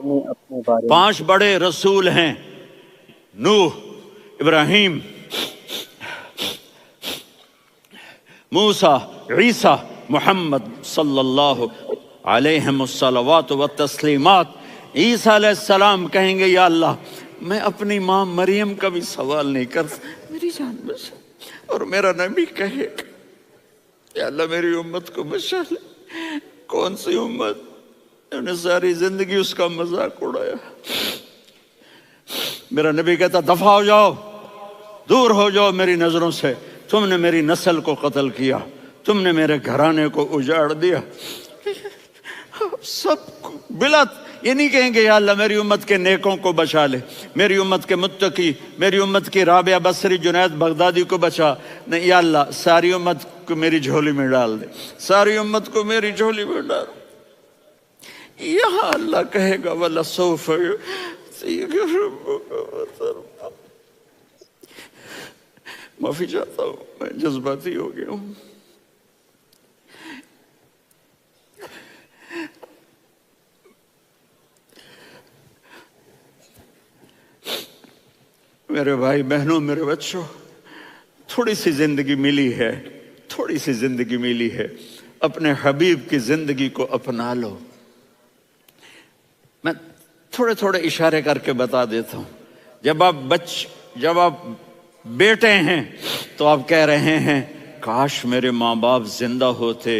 نے اپنے بارے میں 5 بڑے رسول ہیں، نوح، ابراہیم، موسیٰ، عیسیٰ، محمد صلی اللہ علیہ الصلوات و تسلیمات۔ عیسیٰ علیہ السلام کہیں گے یا اللہ میں اپنی ماں مریم کا بھی سوال نہیں کرتا، میری جان بچا۔ اور میرا نبی کہے یا اللہ میری امت کو بچا لے۔ کون سی امت؟ انہوں نے ساری زندگی اس کا مذاق اڑایا۔ میرا نبی کہتا دفع ہو جاؤ، دور ہو جاؤ میری نظروں سے، تم نے میری نسل کو قتل کیا، تم نے میرے گھرانے کو اجاڑ دیا۔ سب کو بلا یہ نہیں کہیں گے یا اللہ میری امت کے نیکوں کو بچا لے، میری امت کے متقی، میری امت کی رابعہ بصری، جنید بغدادی کو بچا، نہیں یا اللہ ساری امت کو میری جھولی میں ڈال دے، ساری امت کو میری جھولی میں ڈال۔ یہاں اللہ کہے گا وَلَسَوْفَ يُعْطِيكَ رَبُّكَ فَتَرْضَىٰ۔ معافی چاہتا ہوں، میں جذباتی ہو گیا ہوں۔ میرے بھائی بہنوں، میرے بچوں، تھوڑی سی زندگی ملی ہے، تھوڑی سی زندگی ملی ہے، اپنے حبیب کی زندگی کو اپنا لو۔ میں تھوڑے تھوڑے اشارے کر کے بتا دیتا ہوں۔ جب آپ بیٹے ہیں تو آپ کہہ رہے ہیں کاش میرے ماں باپ زندہ ہوتے،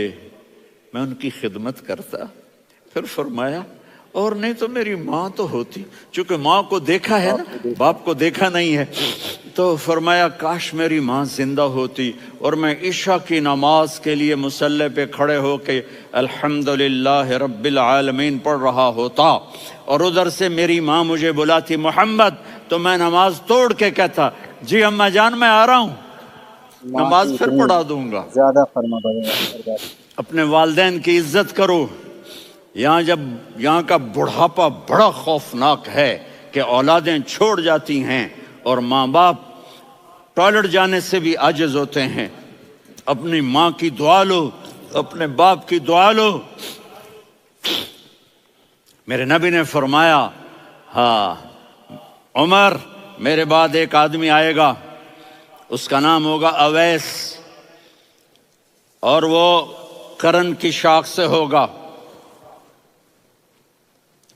میں ان کی خدمت کرتا۔ پھر فرمایا اور نہیں تو میری ماں تو ہوتی، چونکہ ماں کو دیکھا ہے نا، باپ کو دیکھا نہیں ہے، تو فرمایا کاش میری ماں زندہ ہوتی اور میں عشاء کی نماز کے لیے مصلی پہ کھڑے ہو کے الحمدللہ رب العالمین پڑھ رہا ہوتا، اور ادھر سے میری ماں مجھے بلاتی محمد، تو میں نماز توڑ کے کہتا جی اماں جان میں آ رہا ہوں، نماز پھر پڑھا دوں گا۔ زیادہ فرما بردار۔ اپنے والدین کی عزت کرو۔ یہاں کا بڑھاپا بڑا خوفناک ہے کہ اولادیں چھوڑ جاتی ہیں اور ماں باپ ٹوائلٹ جانے سے بھی عاجز ہوتے ہیں۔ اپنی ماں کی دعا لو، اپنے باپ کی دعا لو۔ میرے نبی نے فرمایا ہاں عمر میرے بعد ایک آدمی آئے گا، اس کا نام ہوگا اویس، اور وہ کرن کی شاخ سے ہوگا۔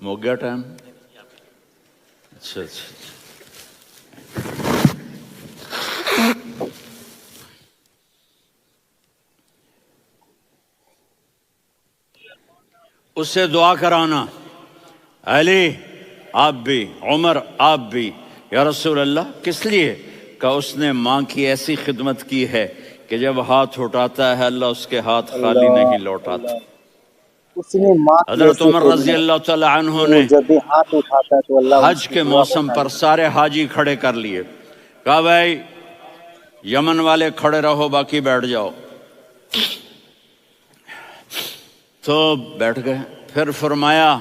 ہو گیا ٹائم؟ اچھا اس سے دعا کرانا، علی آپ بھی، عمر آپ بھی، یا رسول اللہ کس لیے؟ کہ اس نے ماں کی ایسی خدمت کی ہے کہ جب ہاتھ اٹھاتا ہے اللہ اس کے ہاتھ خالی نہیں لوٹاتا۔ اس نے ماں کی حضرت ایسی عمر رضی اللہ تعالی عنہ نے جب بھی ہاتھ اٹھاتا ہے تو اللہ حج کے موسم پر سارے حاجی کھڑے کر لیے، کہا بھائی یمن والے کھڑے رہو باقی بیٹھ جاؤ، تو بیٹھ گئے۔ پھر فرمایا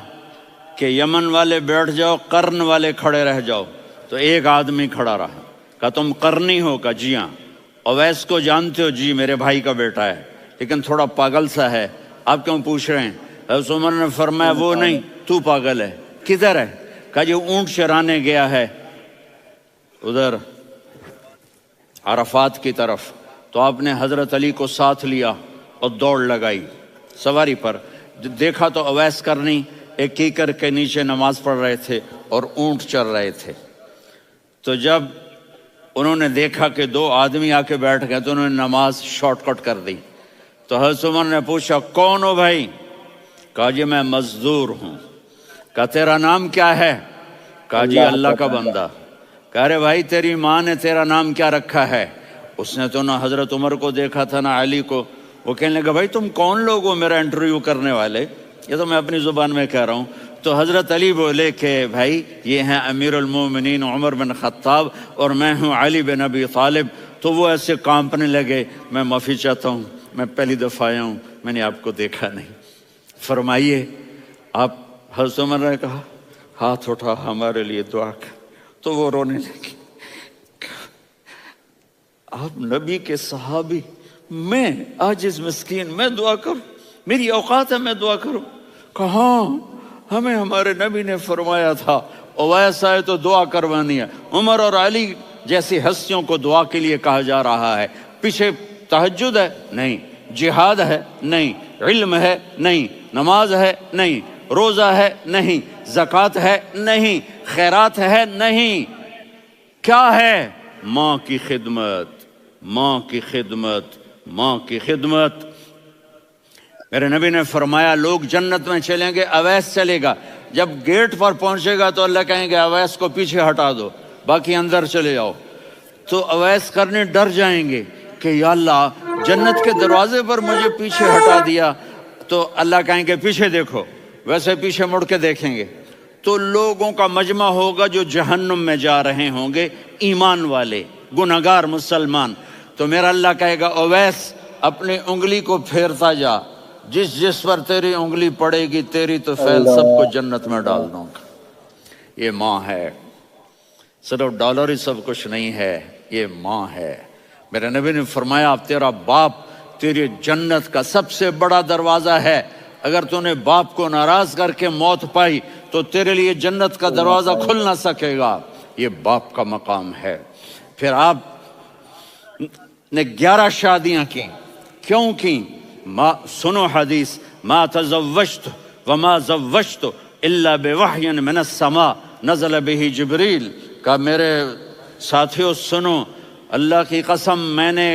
کہ یمن والے بیٹھ جاؤ، قرن والے کھڑے رہ جاؤ، تو ایک آدمی کھڑا رہا۔ کہا تم قرنی ہو؟ کہا جی ہاں۔ اویس کو جانتے ہو؟ جی میرے بھائی کا بیٹا ہے لیکن تھوڑا پاگل سا ہے، آپ کیوں پوچھ رہے ہیں؟ حضرت عمر نے فرمایا وہ نہیں، تو پاگل ہے۔ کدھر ہے؟ کہا جی اونٹ چرانے گیا ہے ادھر عرفات کی طرف۔ تو آپ نے حضرت علی کو ساتھ لیا اور دوڑ لگائی سواری پر۔ دیکھا تو اویس کرنی ایک کیکر کے نیچے نماز پڑھ رہے تھے اور اونٹ چر رہے تھے۔ تو جب انہوں نے دیکھا کہ 2 آدمی آ کے بیٹھ گئے تو انہوں نے نماز شارٹ کٹ کر دی۔ تو حضرت عمر نے پوچھا کون ہو بھائی؟ کہا جی میں مزدور ہوں۔ کہا تیرا نام کیا ہے؟ کہا جی اللہ کا بندہ۔ کہا رے بھائی تیری ماں نے تیرا نام کیا رکھا ہے؟ اس نے تو نہ حضرت عمر کو دیکھا تھا نہ علی کو۔ وہ کہنے لگا بھائی تم کون لوگ ہو میرا انٹرویو کرنے والے؟ یہ تو میں اپنی زبان میں کہہ رہا ہوں۔ تو حضرت علی بولے کہ بھائی یہ ہیں امیر المومنین عمر بن خطاب اور میں ہوں علی بن ابی طالب۔ تو وہ ایسے کانپنے لگے، میں معافی چاہتا ہوں، میں پہلی دفعہ آیا ہوں، میں نے آپ کو دیکھا نہیں، فرمائیے آپ۔ حضرت عمر نے کہا ہاتھ اٹھا ہمارے لیے دعا کر۔ تو وہ رونے لگی۔ آپ نبی کے صحابی، میں عاجز مسکین، میں دعا کروں؟ میری اوقات ہے میں دعا کروں؟ کہاں ہمیں ہمارے نبی نے فرمایا تھا اویس آئے تو دعا کروانی ہے. عمر اور علی جیسی ہستیوں کو دعا کے لیے کہا جا رہا ہے. پیچھے تہجد ہے نہیں، جہاد ہے نہیں، علم ہے نہیں، نماز ہے نہیں، روزہ ہے نہیں، زکوٰۃ ہے نہیں، خیرات ہے نہیں. کیا ہے؟ ماں کی خدمت، ماں کی خدمت، ماں کی خدمت. میرے نبی نے فرمایا لوگ جنت میں چلیں گے، اویس چلے گا. جب گیٹ پر پہنچے گا تو اللہ کہیں گے اویس کو پیچھے ہٹا دو، باقی اندر چلے جاؤ. تو اویس کرنے ڈر جائیں گے کہ یا اللہ جنت کے دروازے پر مجھے پیچھے ہٹا دیا. تو اللہ کہیں گے پیچھے دیکھو، ویسے پیچھے مڑ کے دیکھیں گے تو لوگوں کا مجمع ہوگا جو جہنم میں جا رہے ہوں گے، ایمان والے، گنہگار مسلمان. تو میرا اللہ کہے گا اویس اپنی انگلی کو پھیرتا جا، جس جس پر تیری انگلی پڑے گی تیری تو فیل سب کو جنت میں ڈال دوں گا. یہ ماں ہے، صرف ڈالر ہی سب کچھ نہیں ہے، یہ ماں ہے. میرے نبی نے فرمایا تیرا باپ تیری جنت کا سب سے بڑا دروازہ ہے. اگر تو نے باپ کو ناراض کر کے موت پائی تو تیرے لیے جنت کا دروازہ کھل نہ سکے گا. یہ باپ کا مقام ہے. پھر آپ نے 11 شادیاں کی. کیوں کی؟ سنو حدیث، ما تزوجت وما زوجت الا بوحی من السماء نزل به جبریل. کہ میرے ساتھیوں سنو، اللہ کی قسم میں نے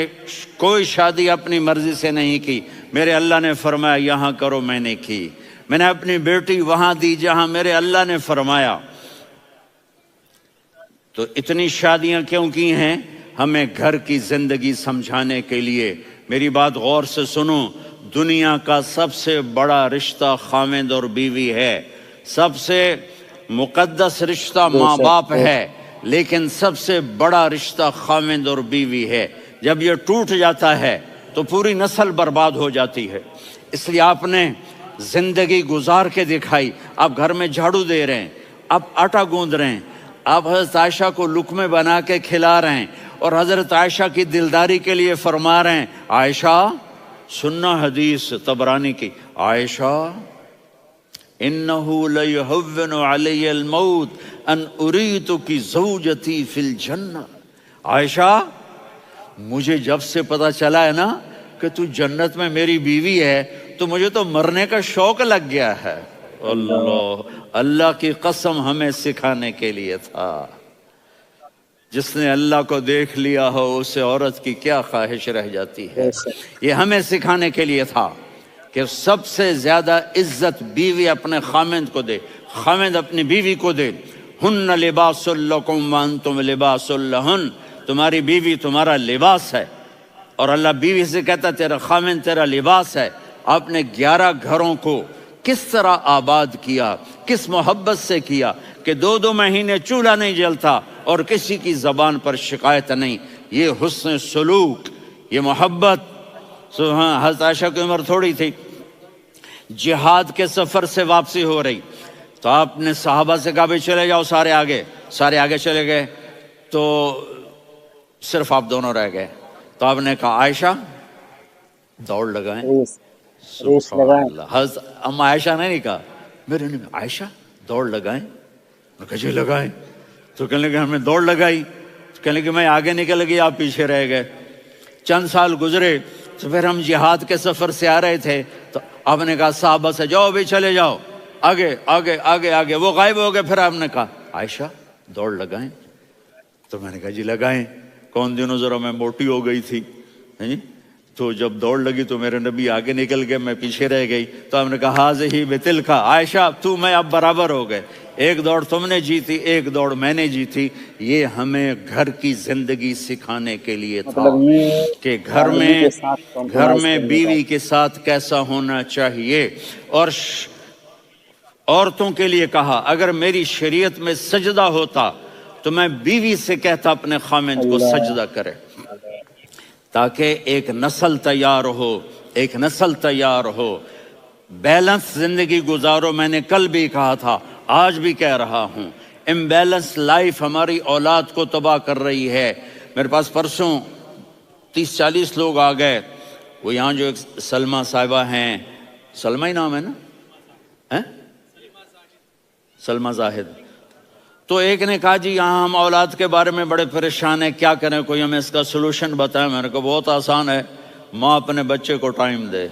کوئی شادی اپنی مرضی سے نہیں کی. میرے اللہ نے فرمایا یہاں کرو، میں نے کی. میں نے اپنی بیٹی وہاں دی جہاں میرے اللہ نے فرمایا. تو اتنی شادیاں کیوں کی ہیں؟ ہمیں گھر کی زندگی سمجھانے کے لیے. میری بات غور سے سنو، دنیا کا سب سے بڑا رشتہ خاوند اور بیوی ہے. سب سے مقدس رشتہ ماں باپ ہے، لیکن سب سے بڑا رشتہ خاوند اور بیوی ہے. جب یہ ٹوٹ جاتا ہے تو پوری نسل برباد ہو جاتی ہے. اس لیے آپ نے زندگی گزار کے دکھائی. آپ گھر میں جھاڑو دے رہے ہیں، آپ آٹا گوندھ رہے ہیں، آپ حضرت عائشہ کو لقمے بنا کے کھلا رہے ہیں، اور حضرت عائشہ کی دلداری کے لیے فرما رہے ہیں عائشہ سننا حدیث طبرانی کی، عائشہ انہو لیہون علی الموت ان اریتکی زوجتی فی الجنہ. عائشہ مجھے جب سے پتا چلا ہے نا کہ تو جنت میں میری بیوی ہے تو مجھے تو مرنے کا شوق لگ گیا ہے. اللہ اللہ کی قسم ہمیں سکھانے کے لیے تھا. جس نے اللہ کو دیکھ لیا ہو اسے عورت کی کیا خواہش رہ جاتی ہے. یہ ہمیں سکھانے کے لیے تھا کہ سب سے زیادہ عزت بیوی اپنے خاوند کو دے، خاوند اپنی بیوی کو دے. ہن لباس لکم وانتم لباس لہن، تمہاری بیوی تمہارا لباس ہے. اور اللہ بیوی سے کہتا تیرا خاوند تیرا لباس ہے. آپ نے 11 گھروں کو کس طرح آباد کیا، کس محبت سے کیا کہ 2 مہینے چولہا نہیں جلتا اور کسی کی زبان پر شکایت نہیں. یہ حسن سلوک، یہ محبت. حضرت عائشہ کی عمر تھوڑی تھی، جہاد کے سفر سے واپسی ہو رہی تو آپ نے صحابہ سے کہا بھی چلے جاؤ سارے آگے چلے گئے تو صرف آپ دونوں رہ گئے. تو آپ نے کہا عائشہ دوڑ لگائیں. سبحان اللہ. حضرت اما عائشہ نے نہیں کہا، میرے نے عائشہ دوڑ لگائیں. میں کہا جی لگائیں. تو کہنے لگے ہمیں دوڑ لگائی. کہنے لگے میں آگے نکل گئی آپ پیچھے رہ گئے. چند سال گزرے تو پھر ہم جہاد کے سفر سے آ رہے تھے تو آپ نے کہا صحابہ سے جاؤ بھی چلے جاؤ آگے آگے آگے آگے. وہ غائب ہو گئے. پھر آپ نے کہا عائشہ دوڑ لگائیں. تو میں نے کہا جی لگائیں. کون دنوں ذرا میں موٹی ہو گئی تھی تو جب دوڑ لگی تو میرے نبی آگے نکل گئے میں پیچھے رہ گئی. تو ہم نے کہا ہاذہ بتلک، عائشہ تو میں اب برابر ہو گئے. ایک دوڑ تم نے جیتی، ایک دوڑ میں نے جیتی. یہ ہمیں گھر کی زندگی سکھانے کے لیے تھا کہ گھر میں بیوی کے ساتھ کیسا ہونا چاہیے. اور عورتوں کے لیے کہا اگر میری شریعت میں سجدہ ہوتا تو میں بیوی سے کہتا اپنے خاوند کو سجدہ کرے، تاکہ ایک نسل تیار ہو، ایک نسل تیار ہو. بیلنس زندگی گزارو. میں نے کل بھی کہا تھا، آج بھی کہہ رہا ہوں، امبیلنس لائف ہماری اولاد کو تباہ کر رہی ہے. میرے پاس پرسوں 30-40 لوگ آ گئے. وہ یہاں جو ایک سلمہ صاحبہ ہیں، سلمہ ہی نام ہے نا، سلمہ زاہد. تو ایک نے کہا جی یہاں ہم اولاد کے بارے میں بڑے پریشان ہیں، کیا کریں، کوئی ہمیں اس کا سلوشن بتائیں. میں نے کہا بہت آسان ہے، ماں اپنے بچے کو ٹائم دے.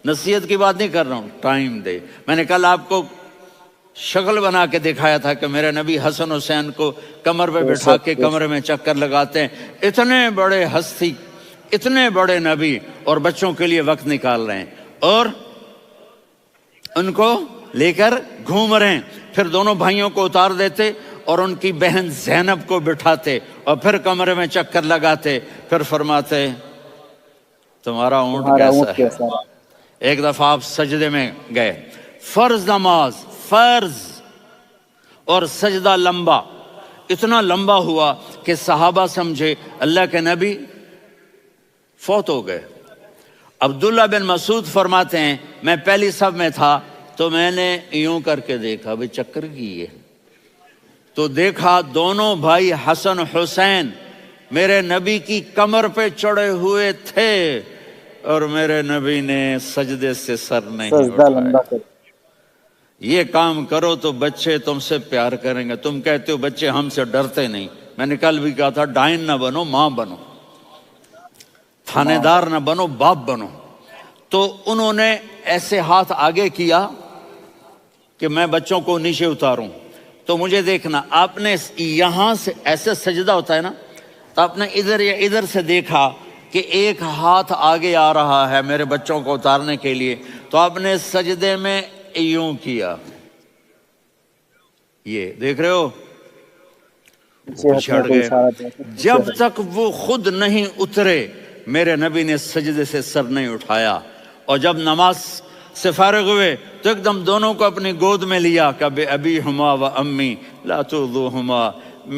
نصیحت کی بات نہیں کر رہا ہوں، ٹائم دے. میں نے کل آپ کو شکل بنا کے دکھایا تھا کہ میرے نبی حسن حسین کو کمر پہ بٹھا کے کمرے میں چکر لگاتے ہیں. اتنے بڑے ہستی، اتنے بڑے نبی، اور بچوں کے لیے وقت نکال رہے ہیں اور ان کو لے کر گھوم رہے ہیں. پھر دونوں بھائیوں کو اتار دیتے اور ان کی بہن زینب کو بٹھاتے اور پھر کمرے میں چکر لگاتے. پھر فرماتے تمہارا اونٹ کیسا ہے. ایک دفعہ آپ سجدے میں گئے، فرض نماز، فرض، اور سجدہ لمبا، اتنا لمبا ہوا کہ صحابہ سمجھے اللہ کے نبی فوت ہو گئے. عبداللہ بن مسعود فرماتے ہیں میں پہلی صف میں تھا تو میں نے یوں کر کے دیکھا، بھئی چکر کی ہے، تو دیکھا دونوں بھائی حسن حسین میرے نبی کی کمر پہ چڑھے ہوئے تھے اور میرے نبی نے سجدے سے سر نہیں اٹھایا. یہ کام کرو تو بچے تم سے پیار کریں گے. تم کہتے ہو بچے ہم سے ڈرتے نہیں. میں نے کل بھی کہا تھا ڈائن نہ بنو، ماں بنو، تھانے دار نہ بنو، باپ بنو. تو انہوں نے ایسے ہاتھ آگے کیا کہ میں بچوں کو نیچے اتاروں. تو مجھے دیکھنا، آپ نے یہاں سے ایسے سجدہ ہوتا ہے نا، تو آپ نے ادھر یا ادھر سے دیکھا کہ ایک ہاتھ آگے آ رہا ہے میرے بچوں کو اتارنے کے لیے، تو آپ نے سجدے میں یوں کیا. یہ دیکھ رہے ہو، پچھڑ گئے. جب تک وہ خود نہیں اترے میرے نبی نے سجدے سے سر نہیں اٹھایا. اور جب نماز سے فارغ ہوئے تو ایک دم دونوں کو اپنی گود میں لیا کہ بے ابی ہما و امی لا تؤذوہما،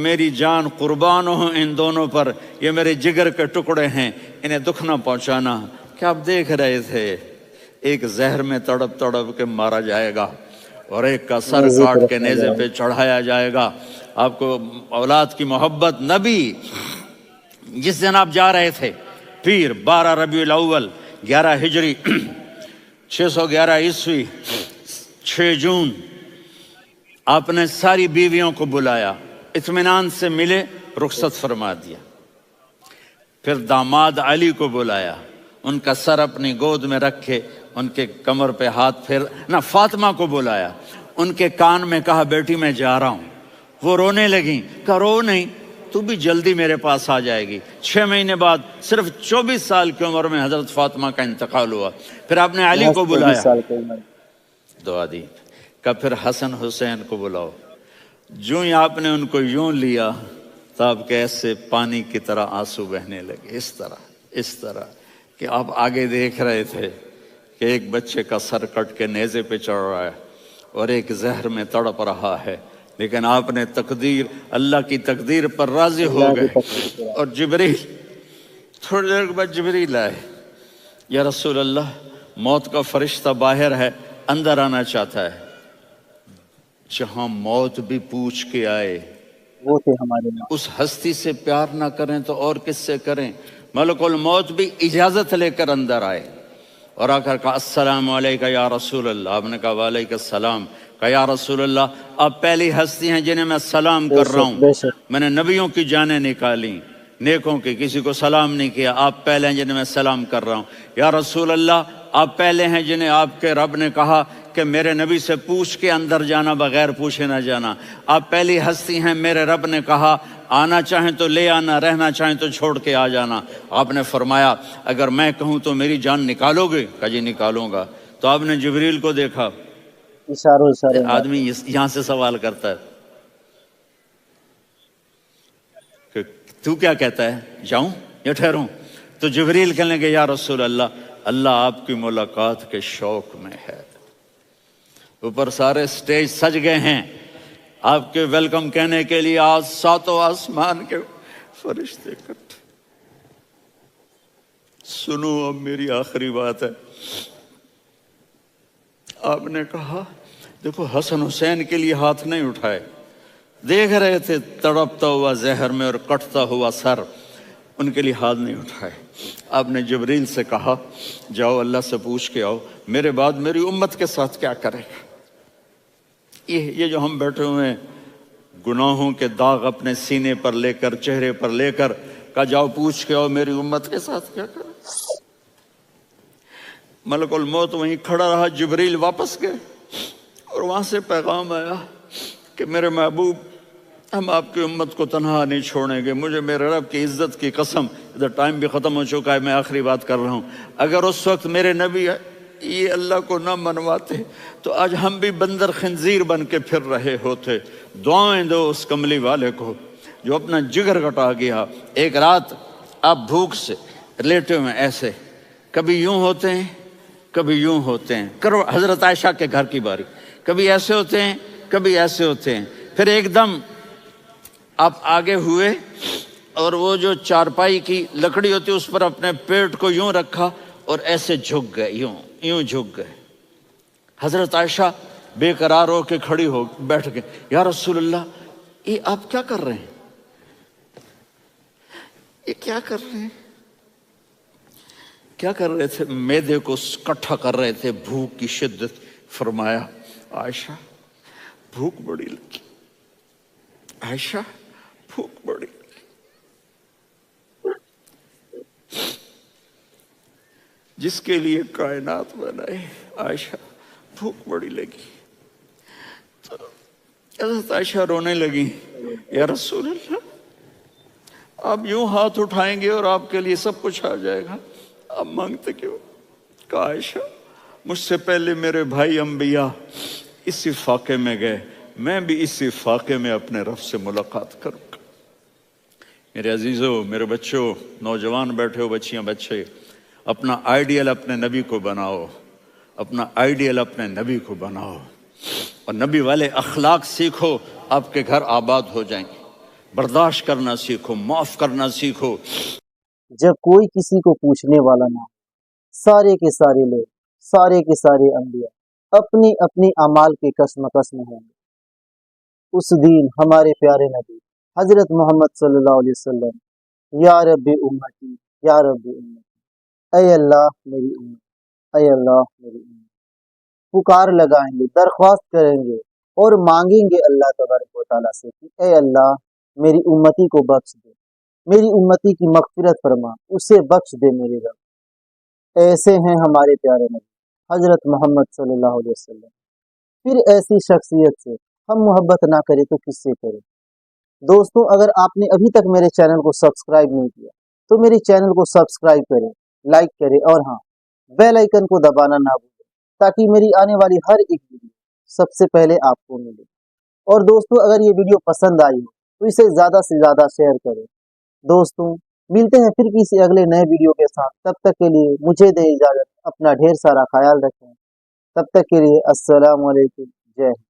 میری جان قربان ہو ان دونوں پر، یہ میرے جگر کے ٹکڑے ہیں، انہیں دکھ نہ پہنچانا. کیا آپ دیکھ رہے تھے ایک زہر میں تڑپ تڑپ کے مارا جائے گا اور ایک کا سر کاٹ کے نیزے پہ چڑھایا جائے گا. آپ کو اولاد کی محبت. نبی جس دن آپ جا رہے تھے پیر 12 ربیع الاول 11 ہجری 611 عیسوی 6 جون، آپ نے ساری بیویوں کو بلایا، اطمینان سے ملے، رخصت فرما دیا. پھر داماد علی کو بلایا، ان کا سر اپنی گود میں رکھے، ان کے کمر پہ ہاتھ پھیر نہ. فاطمہ کو بلایا، ان کے کان میں کہا بیٹی میں جا رہا ہوں. وہ رونے لگیں، کہا رو نہیں، تو بھی جلدی میرے پاس آ جائے گی. 6 مہینے بعد صرف 24 سال کی عمر میں حضرت فاطمہ کا انتقال ہوا. پھر آپ نے علی کو بلایا، دعا دی. کہا پھر حسن حسین کو بلاؤ. جو ہی آپ نے ان کو یوں لیا تو آپ کے ایسے پانی کی طرح آنسو بہنے لگے. اس طرح کہ آپ آگے دیکھ رہے تھے کہ ایک بچے کا سر کٹ کے نیزے پہ چڑھ رہا ہے اور ایک زہر میں تڑپ رہا ہے، لیکن آپ نے تقدیر، اللہ کی تقدیر پر راضی ہو گئے. اور جبریل تھوڑی دیر کے بعد جبریل آئے، یا رسول اللہ موت کا فرشتہ باہر ہے، اندر آنا چاہتا ہے. جہاں موت بھی پوچھ کے آئے، وہ تھے ہمارے اس ہستی سے پیار نہ کریں تو اور کس سے کریں. ملک الموت بھی اجازت لے کر اندر آئے اور آ کر کہا السلام علیکہ یا رسول اللہ. آپ نے کہا وعلیکم السلام. کہا یا رسول اللہ آپ پہلی ہستی ہیں جنہیں میں سلام کر رہا ہوں. میں نے نبیوں کی جانیں نکالی، نیکوں کی، کسی کو سلام نہیں کیا. آپ پہلے ہیں جنہیں میں سلام کر رہا ہوں. یا رسول اللہ آپ پہلے ہیں جنہیں آپ کے رب نے کہا کہ میرے نبی سے پوچھ کے اندر جانا، بغیر پوچھے نہ جانا. آپ پہلی ہستی ہیں، میرے رب نے کہا آنا چاہیں تو لے آنا، رہنا چاہیں تو چھوڑ کے آ جانا. آپ نے فرمایا اگر میں کہوں تو میری جان نکالو گے؟ کہا جی نکالوں گا. تو آپ نے جبریل کو دیکھا. آدمی یہاں سے سوال کرتا ہے کہ تو کیا کہتا ہے، جاؤں یا ٹھہروں؟ تو جبریل کہنے لگے یا رسول اللہ، اللہ آپ کی ملاقات کے شوق میں ہے. اوپر سارے سٹیج سج گئے ہیں آپ کے ویلکم کہنے کے لیے. آج 7 آسمان کے فرشتے اکٹھے. سنو اب میری آخری بات ہے. آپ نے کہا دیکھو حسن حسین کے لیے ہاتھ نہیں اٹھائے، دیکھ رہے تھے تڑپتا ہوا زہر میں اور کٹتا ہوا سر، ان کے لیے ہاتھ نہیں اٹھائے. آپ نے جبریل سے کہا جاؤ اللہ سے پوچھ کے آؤ میرے بعد میری امت کے ساتھ کیا کرے گا. یہ جو ہم بیٹھے ہوئے ہیں گناہوں کے داغ اپنے سینے پر لے کر چہرے پر لے کر کہا جاؤ پوچھ کے آؤ میری امت کے ساتھ کیا کریں. ملک الموت وہیں کھڑا رہا، جبریل واپس گئے اور وہاں سے پیغام آیا کہ میرے محبوب ہم آپ کی امت کو تنہا نہیں چھوڑیں گے. مجھے میرے رب کی عزت کی قسم، ادھر ٹائم بھی ختم ہو چکا ہے، میں آخری بات کر رہا ہوں، اگر اس وقت میرے نبی یہ اللہ کو نہ منواتے تو آج ہم بھی بندر خنزیر بن کے پھر رہے ہوتے. دعائیں دو اس کملی والے کو جو اپنا جگر کٹا گیا. ایک رات آپ بھوک سے لیٹے ہوئے ایسے، کبھی یوں ہوتے ہیں کبھی یوں ہوتے ہیں. کرو حضرت عائشہ کے گھر کی باری، کبھی ایسے ہوتے ہیں کبھی ایسے ہوتے ہیں. پھر ایک دم آپ آگے ہوئے اور وہ جو چارپائی کی لکڑی ہوتی اس پر اپنے پیٹ کو یوں رکھا اور ایسے جھک گئے، یوں جھک گئے. حضرت عائشہ بے قرار ہو کے کھڑی ہو بیٹھ گئے. یا رسول اللہ یہ آپ کیا کر رہے ہیں؟ یہ کیا کر رہے ہیں؟ کیا کر رہے تھے؟ معدے کو کٹھا کر رہے تھے، بھوک کی شدت. فرمایا عائشہ بھوک بڑی لگی، عائشہ بھوک بڑی لگی. جس کے لیے کائنات بنائے عائشہ بھوک بڑی لگی. تو حضرت عائشہ رونے لگی. یا رسول اللہ آپ یوں ہاتھ اٹھائیں گے اور آپ کے لیے سب کچھ آ جائے گا، آپ مانگتے کیوں؟ کہا عائشہ مجھ سے پہلے میرے بھائی انبیاء اسی فاقے میں گئے، میں بھی اسی فاقے میں اپنے رب سے ملاقات کروں گا. میرے عزیزوں، میرے بچوں، نوجوان بیٹھے ہو، بچیاں بچے، اپنا آئیڈیل اپنے نبی کو بناؤ، اپنا آئیڈیل اپنے نبی کو بناؤ اور نبی والے اخلاق سیکھو، آپ کے گھر آباد ہو جائیں گے. برداشت کرنا سیکھو، معاف کرنا سیکھو. جب کوئی کسی کو پوچھنے والا نہ ہو، سارے کے سارے لوگ، سارے کے سارے انبیاء اپنی اپنی اعمال کے کشمکش میں ہوں گے، اس دن ہمارے پیارے نبی حضرت محمد صلی اللہ علیہ وسلم یا رب امتی یا رب امتی، اے اللہ میری امت، اے اللہ میری امت، پکار لگائیں گے، درخواست کریں گے اور مانگیں گے اللہ تبارک و تعالیٰ سے کہ اے اللہ میری امتی کو بخش دے، میری امتی کی مغفرت فرما، اسے بخش دے میرے رب. ایسے ہیں ہمارے پیارے نبی حضرت محمد صلی اللہ علیہ وسلم. پھر ایسی شخصیت سے ہم محبت نہ کریں تو کس سے کریں؟ دوستوں، اگر آپ نے ابھی تک میرے چینل کو سبسکرائب نہیں کیا تو میرے چینل کو سبسکرائب کریں، لائک کریں اور ہاں بیل آئیکن کو دبانا نہ بھولیں تاکہ میری آنے والی ہر ایک ویڈیو سب سے پہلے آپ کو ملے. اور دوستوں اگر یہ ویڈیو پسند آئی ہو تو اسے زیادہ سے زیادہ شیئر کریں. دوستوں ملتے ہیں پھر کسی اگلے نئے ویڈیو کے ساتھ، تب تک کے لیے مجھے دے اجازت، اپنا ڈھیر سارا خیال رکھیں. تب تک کے لیے السلام علیکم، جے ہند.